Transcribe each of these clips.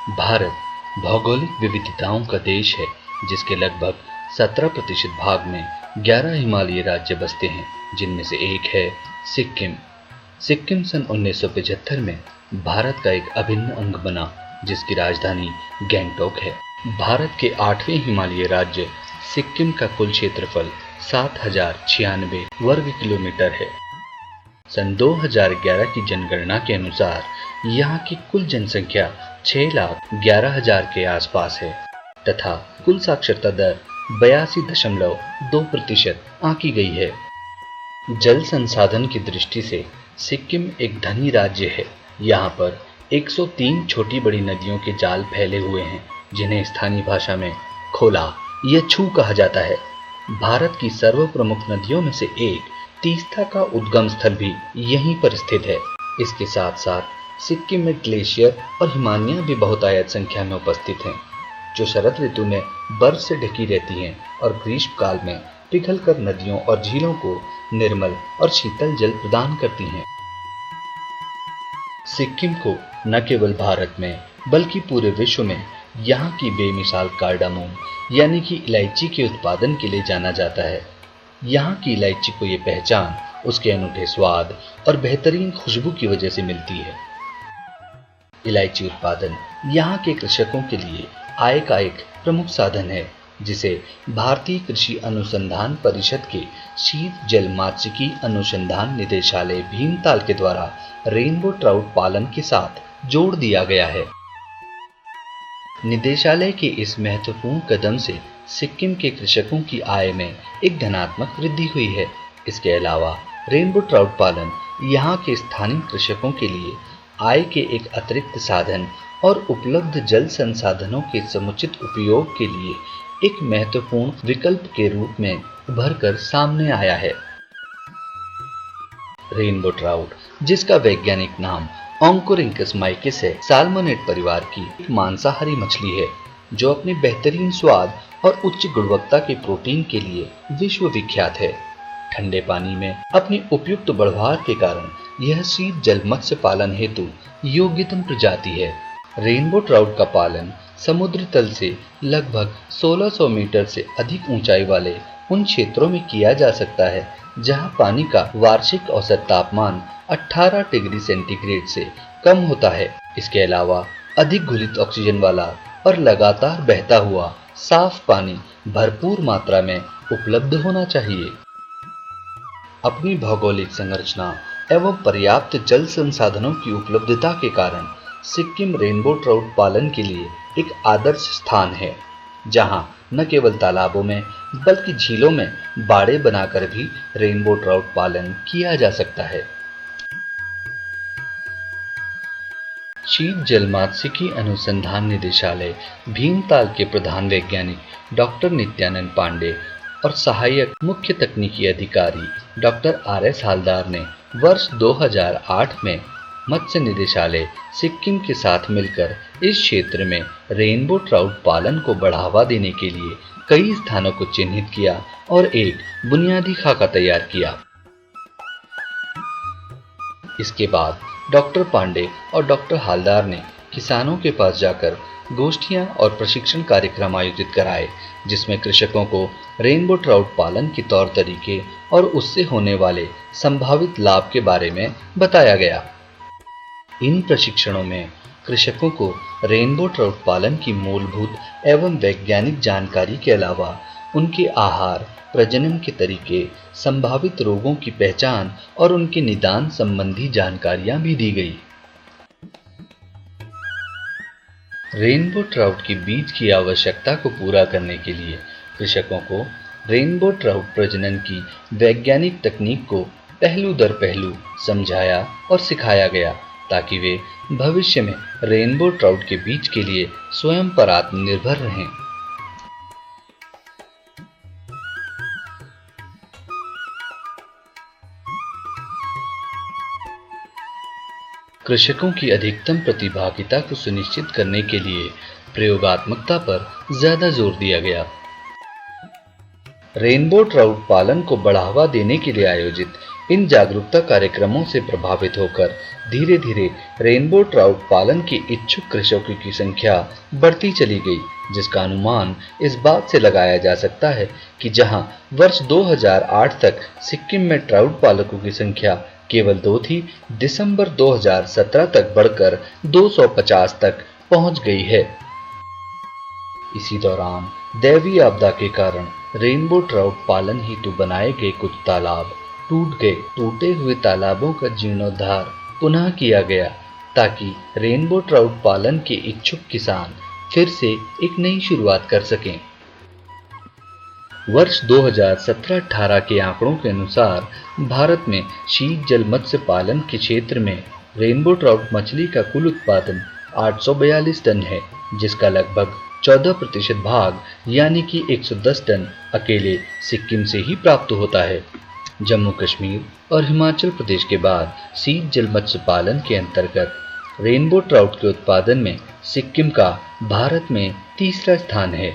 भारत भौगोलिक विविधताओं का देश है, जिसके लगभग 17% भाग में 11 हिमालयी राज्य बसते हैं, जिनमें से एक है सिक्किम। सिक्किम सन 1975 में भारत का एक अभिन्न अंग बना, जिसकी राजधानी गैंगटॉक है। भारत के 8वें हिमालयी राज्य सिक्किम का कुल क्षेत्रफल 7096 वर्ग किलोमीटर है। सन 2011 की जनगणना के अनुसार यहाँ की कुल जनसंख्या 6,11,000 के आसपास है तथा कुल साक्षरता दर 82.2% आंकी गई है। जल संसाधन की दृष्टि से सिक्किम एक धनी राज्य है। यहाँ पर 103 छोटी बड़ी नदियों के जाल फैले हुए हैं, जिन्हें स्थानीय भाषा में खोला या छू कहा जाता है। भारत की सर्व प्रमुख नदियों में से एक तीस्ता का उद्गम स्थल भी यहीं पर स्थित है। इसके साथ साथ सिक्किम में ग्लेशियर और हिमानियां भी बहुतायत संख्या में उपस्थित हैं, जो शरद ऋतु में बर्फ से ढकी रहती हैं और ग्रीष्म काल में पिघलकर नदियों और झीलों को निर्मल और शीतल जल प्रदान करती हैं। सिक्किम को न केवल भारत में बल्कि पूरे विश्व में यहाँ की बेमिसाल कार्डामोम यानी कि इलायची के उत्पादन के लिए जाना जाता है। यहाँ की इलायची को ये पहचान उसके अनूठे स्वाद और बेहतरीन खुशबू की वजह से मिलती है। इलायची उत्पादन यहाँ के कृषकों के लिए आय का एक प्रमुख साधन है, जिसे भारतीय कृषि अनुसंधान परिषद के शीत जल मात्स्यिकी अनुसंधान निदेशालय भीमताल के द्वारा रेनबो ट्राउट पालन के साथ जोड़ दिया गया है। निदेशालय के इस महत्वपूर्ण कदम से सिक्किम के कृषकों की आय में एक धनात्मक वृद्धि हुई है। इसके अलावा रेनबो ट्राउट पालन यहाँ के स्थानीय कृषकों के लिए आय के एक अतिरिक्त साधन और उपलब्ध जल संसाधनों के समुचित उपयोग के लिए एक महत्वपूर्ण विकल्प के रूप में उभर कर सामने आया है। रेनबो ट्राउट, जिसका वैज्ञानिक नाम ऑन्कोरिंकस माइकिस है, साल्मोनेड परिवार की एक मांसाहारी मछली है, जो अपने बेहतरीन स्वाद और उच्च गुणवत्ता के प्रोटीन के लिए विश्व विख्यात है। ठंडे पानी में अपनी उपयुक्त बढ़वार के कारण यह शीत जल मत्स्य पालन हेतु योग्यतम प्रजाति है। रेनबो ट्राउट का पालन समुद्र तल से लगभग 1600 मीटर से अधिक ऊंचाई वाले उन क्षेत्रों में किया जा सकता है, जहां पानी का वार्षिक औसत तापमान 18 डिग्री सेंटीग्रेड से कम होता है। इसके अलावा अधिक घुलित ऑक्सीजन वाला और लगातार बहता हुआ साफ पानी भरपूर मात्रा में उपलब्ध होना चाहिए। अपनी भौगोलिक संरचना एवं पर्याप्त जल संसाधनों की उपलब्धता के कारण सिक्किम रेनबो ट्राउट पालन के लिए एक आदर्श स्थान है, जहां न केवल तालाबों में बल्कि झीलों में बाड़े बनाकर भी रेनबो ट्राउट पालन किया जा सकता है। शीत जल मात्स्यिकी अनुसंधान निदेशालय भीमताल के प्रधान वैज्ञानिक डॉक्टर नित्यानंद पांडे और सहायक मुख्य तकनीकी अधिकारी डॉक्टर RS हालदार ने वर्ष 2008 में मत्स्य निदेशालय सिक्किम के साथ मिलकर इस क्षेत्र में रेनबो ट्राउट पालन को बढ़ावा देने के लिए कई स्थानों को चिन्हित किया और एक बुनियादी खाका तैयार किया। इसके बाद डॉक्टर पांडे और डॉक्टर हालदार ने किसानों के पास जाकर गोष्ठियां और प्रशिक्षण कार्यक्रम आयोजित कराए, जिसमें कृषकों को रेनबो ट्राउट पालन के तौर तरीके और उससे होने वाले संभावित लाभ के बारे में बताया गया। इन प्रशिक्षणों में कृषकों को रेनबो ट्राउट पालन की मूलभूत एवं वैज्ञानिक जानकारी के अलावा उनके आहार, प्रजनन के तरीके, संभावित रोगों की पहचान और उनके निदान संबंधी जानकारियां भी दी गई। रेनबो ट्राउट के बीज की आवश्यकता को पूरा करने के लिए कृषकों को रेनबो ट्राउट प्रजनन की वैज्ञानिक तकनीक को पहलू दर पहलू समझाया और सिखाया गया, ताकि वे भविष्य में रेनबो ट्राउट के बीज के लिए स्वयं पर आत्मनिर्भर रहें। कृषकों की अधिकतम प्रतिभागिता को सुनिश्चित करने के लिए प्रयोगात्मकता पर ज्यादा जोर दिया गया। रेनबो ट्राउट पालन को बढ़ावा देने के लिए आयोजित इन जागरूकता कार्यक्रमों से प्रभावित होकर धीरे धीरे रेनबो ट्राउट पालन के इच्छुक कृषकों की संख्या बढ़ती चली गई, जिसका अनुमान इस बात से लगाया जा सकता है कि जहां वर्ष 2008 तक सिक्किम में ट्राउट पालकों की संख्या केवल 2 थी, दिसंबर 2017 तक बढ़कर 250 तक पहुंच गई है। इसी दौरान दैवीय आपदा के कारण रेनबो ट्राउट पालन हेतु बनाए गए कुछ तालाब टूट गए। टूटे हुए तालाबों का जीर्णोद्धार पुनः किया गया ताकि रेनबो ट्राउट पालन के इच्छुक किसान फिर से एक नई शुरुआत कर सकें। वर्ष 2017-18 के आंकड़ों के अनुसार भारत में शीत जल मत्स्य पालन के क्षेत्र में रेनबो ट्राउट मछली का कुल उत्पादन 842 टन है, जिसका लगभग 14% भाग यानी कि 110 टन अकेले सिक्किम से ही प्राप्त होता है। जम्मू कश्मीर और हिमाचल प्रदेश के बाद शीत जल मत्स्य पालन के अंतर्गत रेनबो ट्राउट के उत्पादन में सिक्किम का भारत में तीसरा स्थान है।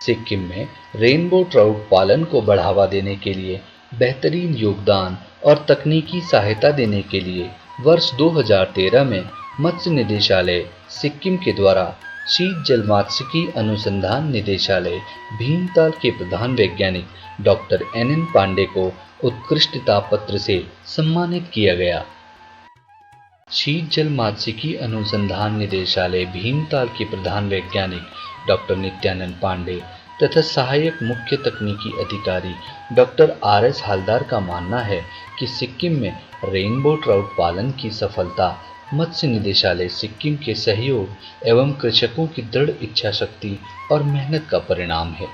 सिक्किम में रेनबो ट्राउट पालन को बढ़ावा देने के लिए बेहतरीन योगदान और तकनीकी सहायता देने के लिए वर्ष 2013 में मत्स्य निदेशालय सिक्किम के द्वारा शीत जल मात्स्यिकी अनुसंधान निदेशालय भीमताल के प्रधान वैज्ञानिक डॉक्टर NN पांडे को उत्कृष्टता पत्र से सम्मानित किया गया। शीत जल मात्स्यिकी अनुसंधान निदेशालय भीमताल के प्रधान वैज्ञानिक डॉक्टर नित्यानंद पांडे तथा सहायक मुख्य तकनीकी अधिकारी डॉक्टर RS हालदार का मानना है कि सिक्किम में रेनबो ट्राउट पालन की सफलता मत्स्य निदेशालय सिक्किम के सहयोग एवं कृषकों की दृढ़ इच्छा शक्ति और मेहनत का परिणाम है।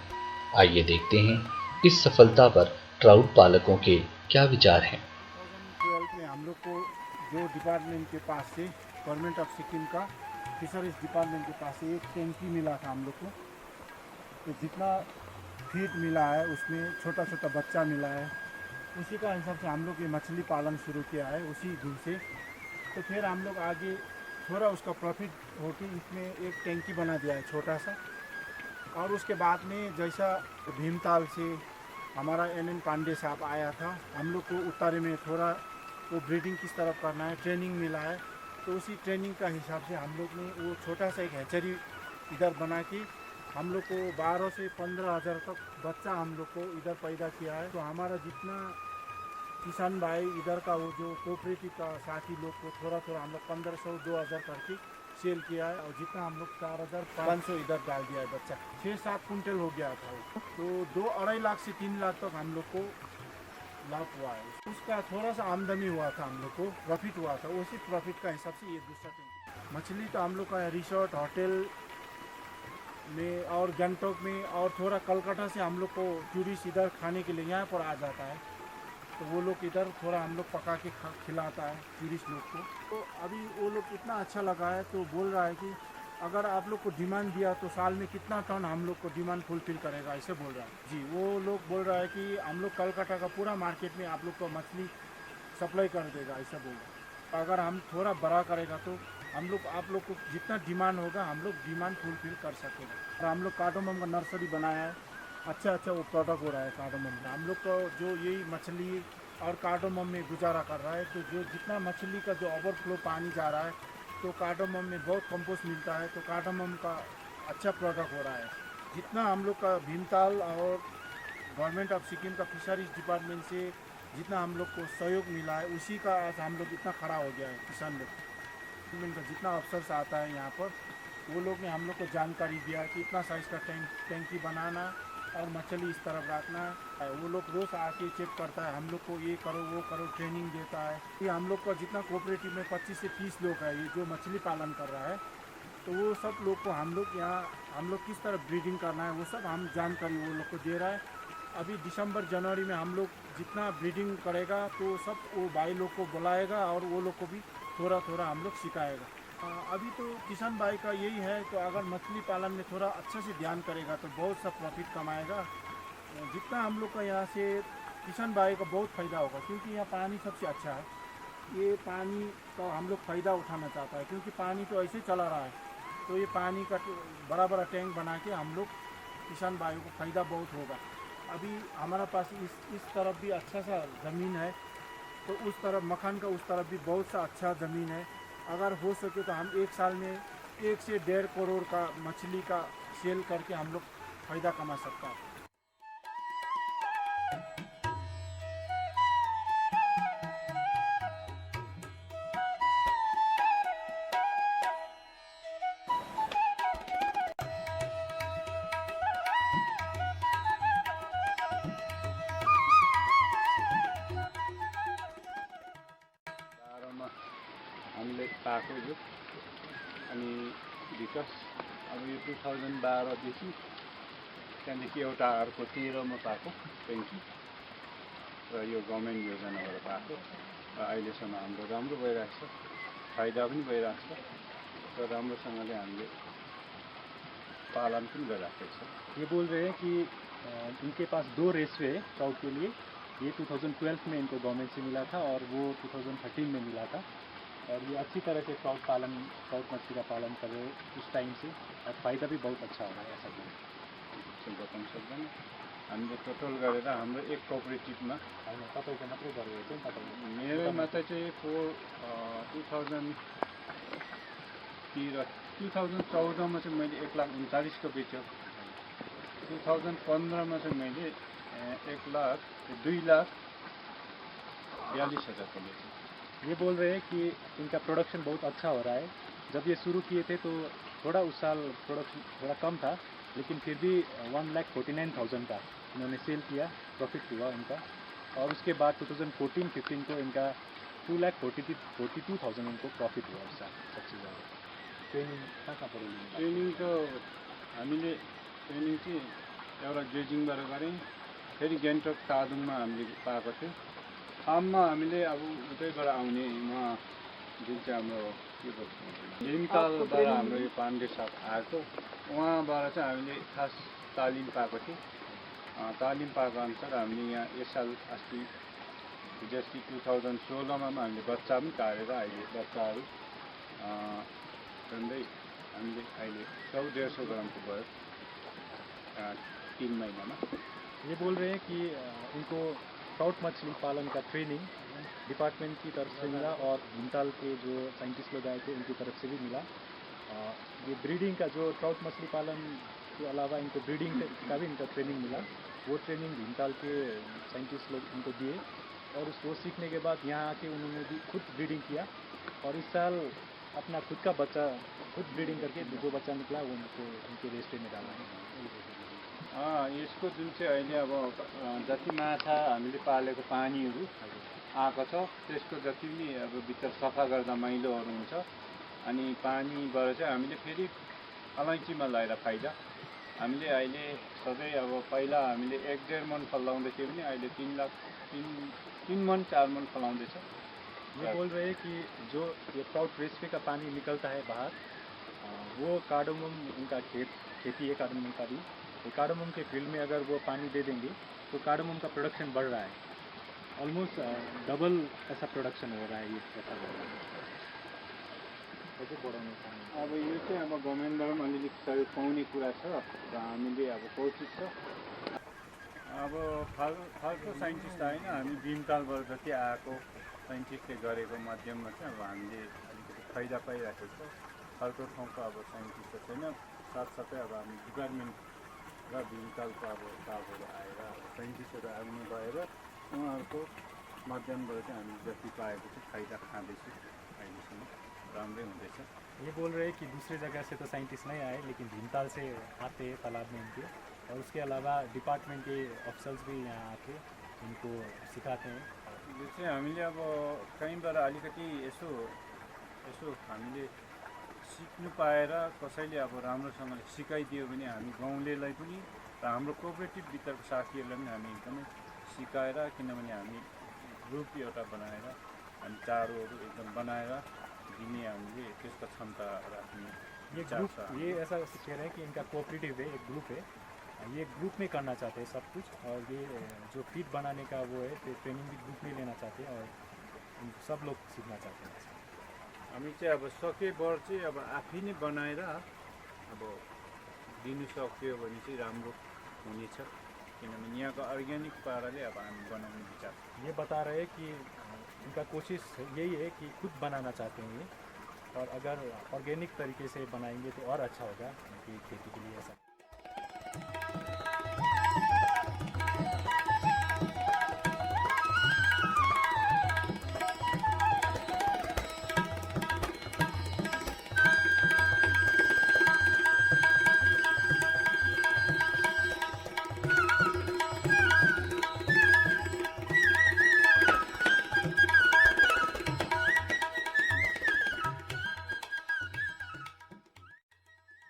आइए देखते हैं इस सफलता पर ट्राउट पालकों के क्या विचार हैं। 2012 में हम लोग को जो डिपार्टमेंट के पास से गवर्नमेंट ऑफ सिक्किम का फिशरीज डिपार्टमेंट के पास से एक टैंकी मिला था हम लोग को, तो जितना फीड मिला है उसमें छोटा छोटा बच्चा मिला है, उसी का हिसाब से हम लोग ये मछली पालन शुरू किया है उसी दिन से। तो फिर हम लोग आगे थोड़ा उसका प्रॉफिट होके इसमें एक टैंकी बना दिया है छोटा सा, और उसके बाद में जैसा भीमताल से हमारा NN पांडे साहब आया था, हम लोग को उतारे में थोड़ा वो ब्रीडिंग किस तरह करना है ट्रेनिंग मिला है, तो उसी ट्रेनिंग का हिसाब से हम लोग ने वो छोटा सा एक हैचरी इधर बना के हम लोग को 12 से 15 हज़ार तक बच्चा हम लोग को इधर पैदा किया है। तो हमारा जितना किसान भाई इधर का वो जो कोऑपरेटिव का साथी लोग को थोड़ा थोड़ा हम लोग 1500-2000 करके सेल किया है, और जितना हम लोग 4500 इधर डाल दिया है बच्चा। 6-7 कुंटल हो गया था वो, तो 2-2.5 लाख से 3 लाख तक हम लोग को लाभ हुआ है। उसका थोड़ा सा आमदनी हुआ था, हम लोग को प्रॉफिट हुआ था, उसी प्रॉफिट का हिसाब से ये दूसरा टैंक मछली तो हम लोग का रिसोर्ट होटल में और गंगटोक में और थोड़ा कलकत्ता से हम लोग को टूरिस्ट इधर खाने के लिए यहाँ पर आ जाता है, तो वो लोग इधर थोड़ा हम लोग पका के खिलाता है टूरिस्ट लोग को। तो अभी वो लोग इतना अच्छा लगा है, तो बोल रहा है कि अगर आप लोग को डिमांड दिया तो साल में कितना टन हम लोग को डिमांड फुलफिल करेगा, ऐसे बोल रहा है जी। वो लोग बोल रहा है कि हम लोग कलकत्ता का पूरा मार्केट में आप लोग को मछली सप्लाई कर देगा, ऐसा बोल रहा है। अगर हम थोड़ा बड़ा करेगा तो हम लोग आप लोग को जितना डिमांड होगा हम लोग डिमांड फुलफिल कर सकेंगे। और हम लोग कार्डोमम का नर्सरी बनाया है, अच्छा वो प्रोडक्ट हो रहा है कार्डोमम का। हम लोग को जो यही मछली और कार्डोमम में गुजारा कर रहा है, तो जो जितना मछली का जो ओवरफ्लो पानी जा रहा है तो कार्डोमम में बहुत कंपोस्ट मिलता है, तो कार्डोमम का अच्छा प्रोडक्ट हो रहा है। जितना हम लोग का भीमताल और गवर्नमेंट ऑफ सिक्किम का फिशरीज डिपार्टमेंट से जितना हम लोग को सहयोग मिला है, उसी का आज हम लोग इतना खड़ा हो गया है। किसान लोग का जितना अफसर आता है यहाँ पर, वो लोग ने हम लोग को जानकारी दिया कि इतना साइज़ का टैंकी बनाना और मछली इस तरफ रखना है। वो लोग रोज़ आके चेक करता है, हम लोग को ये करो वो करो ट्रेनिंग देता है। ये हम लोग का जितना कोऑपरेटिव में 25 से 30 लोग है ये जो मछली पालन कर रहा है, तो वो सब लोग को हम लोग यहाँ हम लोग किस तरह ब्रीडिंग करना है वो सब हम जानकारी वो लोग को दे रहा है। अभी दिसंबर जनवरी में हम लोग जितना ब्रीडिंग करेगा तो सब वो भाई लोग को बुलाएगा और वो लोग को भी थोड़ा थोड़ा हम लोग सिखाएगा। अभी तो किसान भाई का यही है, तो अगर मछली पालन में थोड़ा अच्छे से ध्यान करेगा तो बहुत सा प्रॉफिट कमाएगा। जितना हम लोग का यहाँ से किसान भाई का बहुत फ़ायदा होगा, क्योंकि यहाँ पानी सबसे अच्छा है। ये पानी का हम लोग फ़ायदा उठाना चाहता है, क्योंकि पानी तो ऐसे चला रहा है, तो ये पानी का बड़ा बड़ा टैंक बना के हम लोग किसान भाइयों को फ़ायदा बहुत होगा। अभी हमारा पास इस तरफ भी अच्छा सा ज़मीन है, तो उस तरफ मखान का उस तरफ भी बहुत सा अच्छा ज़मीन है। अगर हो सके तो हम एक साल में 1 से 1.5 करोड़ का मछली का सेल करके हम लोग फ़ायदा कमा सकता है। बाह्रमा हामीले पाएको यो अनि विकास अब यो 2012देखि त्यहाँदेखि एउटा अर्को 13मा पाएको ट्याङ्की र यो गभर्मेन्ट योजनाबाट पाएको र अहिलेसम्म हाम्रो राम्रो भइरहेको छ, फाइदा पनि भइरहेको छ र राम्रोसँगले हामीले पालन पनि गरिराखेको छ। ये बोल रहे हैं कि इनके पास 2 रेसवे है ट्राउट के लिए। ये 2012 में इनको गवर्नमेंट से मिला था और वो 2013 में मिला था, और ये अच्छी तरह से ट्राउट मछली का पालन कर रहे हैं उस टाइम से, और फ़ायदा भी बहुत अच्छा हो रहा है। ऐसा चाहिँ बताउन सक्दैन। हामीले टोटल गरेर हाम्रो एक कोअपरेटिभमा होइन, तपाईँको मात्रै गरेको चाहिँ तपाईँको मेरोमा चाहिँ 2014मा चाहिँ मैले 1,39,000 को बेच्यो। 2015मा चाहिँ मैले 2,42,000 को बेचेँ। ये बोल रहे हैं कि इनका प्रोडक्शन बहुत अच्छा हो रहा है। जब ये शुरू किए थे तो थोड़ा उस साल प्रोडक्शन थोड़ा कम था, लेकिन फिर भी 1,49,000 का इन्होंने सेल किया, प्रॉफिट हुआ इनका। और उसके बाद 2014-15 को इनका 2,42,000 इनको प्रॉफिट हुआ उस साल सबसे ज़्यादा। ट्रेनिङ कहाँ पऱ्यो? ट्रेनिङ त हामीले ट्रेनिङ चाहिँ एउटा गेजिङबाट गरेँ, फेरि गान्तोक तादुङमा हामीले पाएको थियो। फार्ममा हामीले अब उतैबाट आउने जुन चाहिँ हाम्रो के भन्छ भीमतालबाट हाम्रो यो पाण्डे साहब आएको, उहाँबाट चाहिँ हामीले खास तालिम पाएको थियो। तालिम पाएको अनुसार हामीले यहाँ यस साल अस्ति जस्तै 2016मा हामीले बच्चा पनि काटेर अहिले बच्चाहरू झन्डै हामीले अहिले 100-150 ग्रामको भयो 3 महीनामा। ये बोल रहे हैं कि इनको ट्राउट मछली पालन का ट्रेनिंग डिपार्टमेंट की तरफ से मिला, और भीमताल के जो साइंटिस्ट लोग आए थे उनकी तरफ से भी मिला। ये ब्रीडिंग का जो ट्राउट मछली पालन के अलावा इनको ब्रीडिंग का भी इनका ट्रेनिंग मिला। वो ट्रेनिंग भीमताल के साइंटिस्ट लोग इनको दिए, और वो सीखने के बाद यहाँ आके उन्होंने भी खुद ब्रीडिंग किया, और इस साल अपना खुद का बच्चा खुद ब्रीडिंग करके जो बच्चा निकला वो उनको उनके रेस्टे में डाला है। यसको जुन चाहिँ अहिले अब जति माछा हामीले पालेको पानीहरू आएको छ त्यसको जति पनि अब भित्र सफा गर्दा मैलोहरू हुन्छ, अनि पानीबाट चाहिँ हामीले फेरि अलैँचीमा लगाएर फाइदा हामीले अहिले सधैँ अब पहिला हामीले 1-1.5 मन फलाउँदै थियो भने अहिले 3 मन 4 मन फलाउँदैछ। ये बोल रहे हैं कि जो ये ट्राउट रेसवे का पानी निकलता है बाहर, वो कार्डोमम उनका खेती है कार्डोमम का भी। कार्डोमम के फील्ड में अगर वो पानी दे देंगे तो कार्डोमम का प्रोडक्शन बढ़ रहा है, ऑलमोस्ट डबल ऐसा प्रोडक्शन हो रहा है। ये ऐसा अब यो चाहिँ अब गभर्मेन्टबाट पनि अलिअलि सहयोग पाउने कुरा छ र हामीले अब कोसिस छ। अब फाल्टो साइन्टिस्ट आएन, हामी भीमतालबाट जति आएको साइन्टिस्टले गरेको माध्यममा चाहिँ अब हामीले अलिकति फाइदा पाइरहेको छ। फाल्टो ठाउँको अब साइन्टिस्ट त छैन, साथसाथै अब हामी डिपार्टमेन्ट र भीमतालको अब स्टाफहरू आएर साइन्टिस्टहरू आउनु भएर उहाँहरूको माध्यमबाट चाहिँ हामीले जति पाएको चाहिँ फाइदा खाँदैछु, अहिलेसम्म राम्रै हुँदैछ। ये बोल रहे हैं कि दूसरी जगह से तो साइंटिस्ट नहीं आए, लेकिन भीमताल से आते हैं तालाब में इनके, और उसके अलावा डिपार्टमेंट के अफसर्स भी यहाँ आके इनको सिखाते हैं। यो चाहिँ हामीले अब कहीँबाट अलिकति यसो हामीले सिक्नु पाएर कसैले अब राम्रोसँगले सिकाइदियो भने हामी गाउँलेलाई पनि र हाम्रो कोअपरेटिभभित्रको साथीहरूलाई पनि हामी एकदमै सिकाएर, किनभने हामी ग्रुप एउटा बनाएर हामी चारोहरू एकदम बनाएर दिने हामीले त्यसको क्षमता राख्ने ये ग्रुप ये ऐसा कह रहे हैं कि इनका कोऑपरेटिव है, एक ग्रुप है, ये ग्रुप में करना चाहते हैं सब कुछ, और ये जो फीड बनाने का वो है ट्रेनिंग भी ग्रुप में लेना चाहते हैं, और सब लोग सीखना चाहते हैं। हामी चाहिँ अब सकेभर चाहिँ अब आफै नै बनाएर अब दिनु सक्यो भने चाहिँ राम्रो हुनेछ। किनभने यहाँको अर्ग्यानिक पाराले अब हामी बनाउने विचार छ। ये बता रहे हैं कि इनका कोशिश यही है कि खुद बनाना चाहते हैं ये, और अगर ऑर्गेनिक तरीके से बनाएंगे तो और अच्छा होगा उनकी खेती के लिए। ऐसा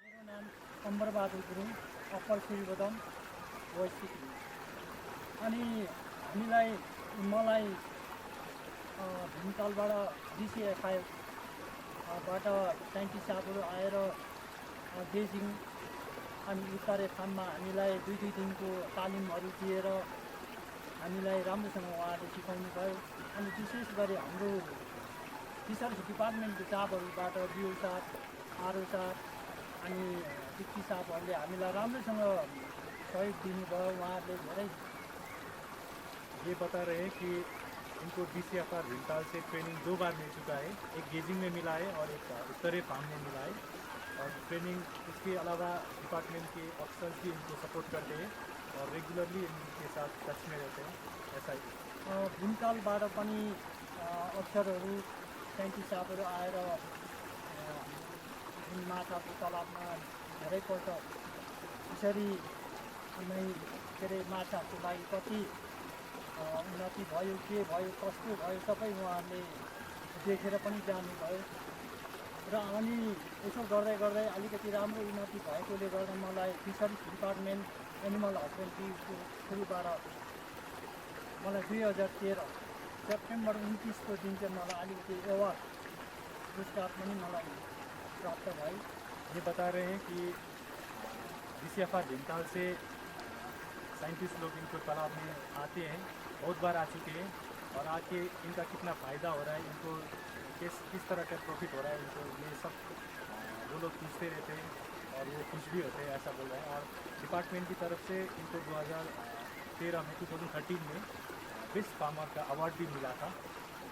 मेरो नाम अम्बरबहादुर गुरुङ, अप्पर श्रीबदम वेस्ट सिक्किम। अनि मलाई भीमतालबाट DCFI बाट साइन्टिस्ट साहबहरू आएर गेजिङ अनि उत्तरे फार्ममा हामीलाई दुई दिनको तालिमहरू दिएर हामीलाई राम्रोसँग उहाँले सिकाउनु भयो। अनि विशेष गरी हाम्रो फिसर्स डिपार्टमेन्टको स्टाफहरूबाट बिउ साथ, आरो साथ अनि डिप्टी साहबहरूले हामीलाई राम्रोसँग सहयोग दिनुभयो। उहाँहरूले धेरै ये बता रहे हैं कि इनको DCFR भीमताल से ट्रेनिंग 2 बार मिल चुका है, एक गेजिंग में मिला है और एक उत्तरे फार्म में मिला है। और ट्रेनिंग इसके अलावा डिपार्टमेंट के ऑफिसर्स भी इनको सपोर्ट करते हैं और रेगुलरली इनके साथ टच में रहते हैं। ऐसा ही भीमतालबाट पनि अफसरहरू, साइन्टिस्ट साहबहरू आएर जुन माछाको तलाबमा धेरैपल्ट यसरी नै के अरे माछाको लागि कति उन्नति भयो, के भयो, कस्तो भयो, सबै उहाँहरूले देखेर पनि जानुभयो। र अनि यसो गर्दै गर्दै अलिकति राम्रो उन्नति भएकोले गर्दा मलाई फिसरिज डिपार्टमेन्ट एनिमल हस्बेन्ड्रीको थ्रुबाट मलाई 2013 सेप्टेम्बर 29को दिन चाहिँ मलाई अलिकति एवार्ड पुरस्कार पनि मलाई प्राप्त भयो। ये बता रहे हैं कि DCFR भीमताल से साइंटिस्ट लोग इनको तालाब में आते हैं, बहुत बार आ चुके हैं, और आके इनका कितना फ़ायदा हो रहा है, इनको किस तरह का प्रॉफिट हो रहा है, इनको ये सब वो लोग पूछते रहते हैं और वो खुश भी होते हैं, ऐसा बोल रहे हैं। और डिपार्टमेंट की तरफ से इनको 2013 में बेस्ट फार्मर का अवार्ड भी मिला था,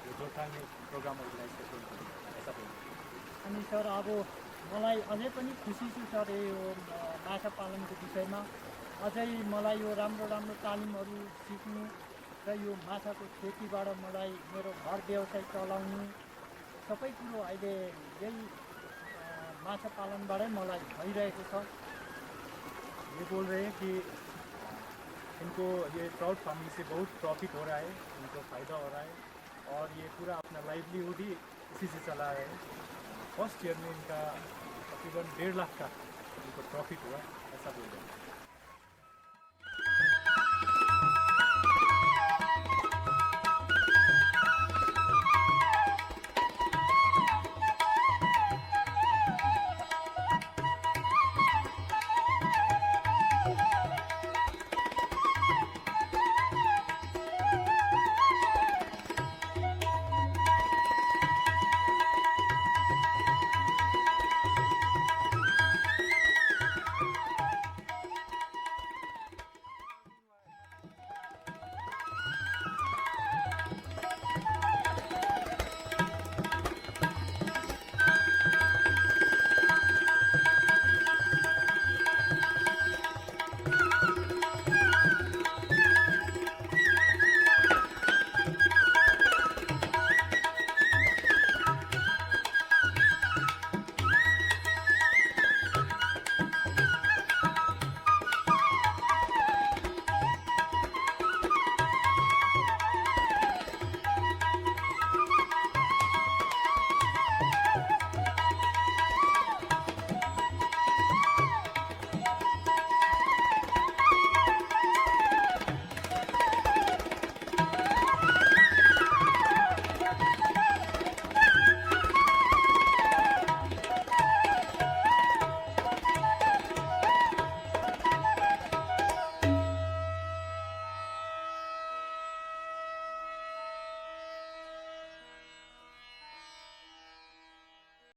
जो जोरथाङ में प्रोग्राम अर्गेनाइज करते हैं, ऐसा बोल रहे हैं। अनि सर अब मलाई अझै पनि खुसी छु सर यो माछा पालनको विषयमा। अझै मलाई यो राम्रो राम्रो तालिमहरू सिक्नु र यो माछाको खेतीबाट मलाई मेरो घर व्यवसाय चलाउनु सबै कुरो अहिले यही माछा पालनबाटै मलाई भइरहेको छ। ये बोल रहे हैं कि इनको ये ट्राउट फार्मिंग से बहुत प्रॉफिट हो रहा है, इनको फ़ायदा हो रहा है, और ये पूरा अपना लाइवलीहुड ही इसी से चला रहे हैं। फर्स्ट ईयर में इनका तकरीबन 1.5 लाख का इनको प्रॉफिट हुआ, ऐसा बोल रहे हैं।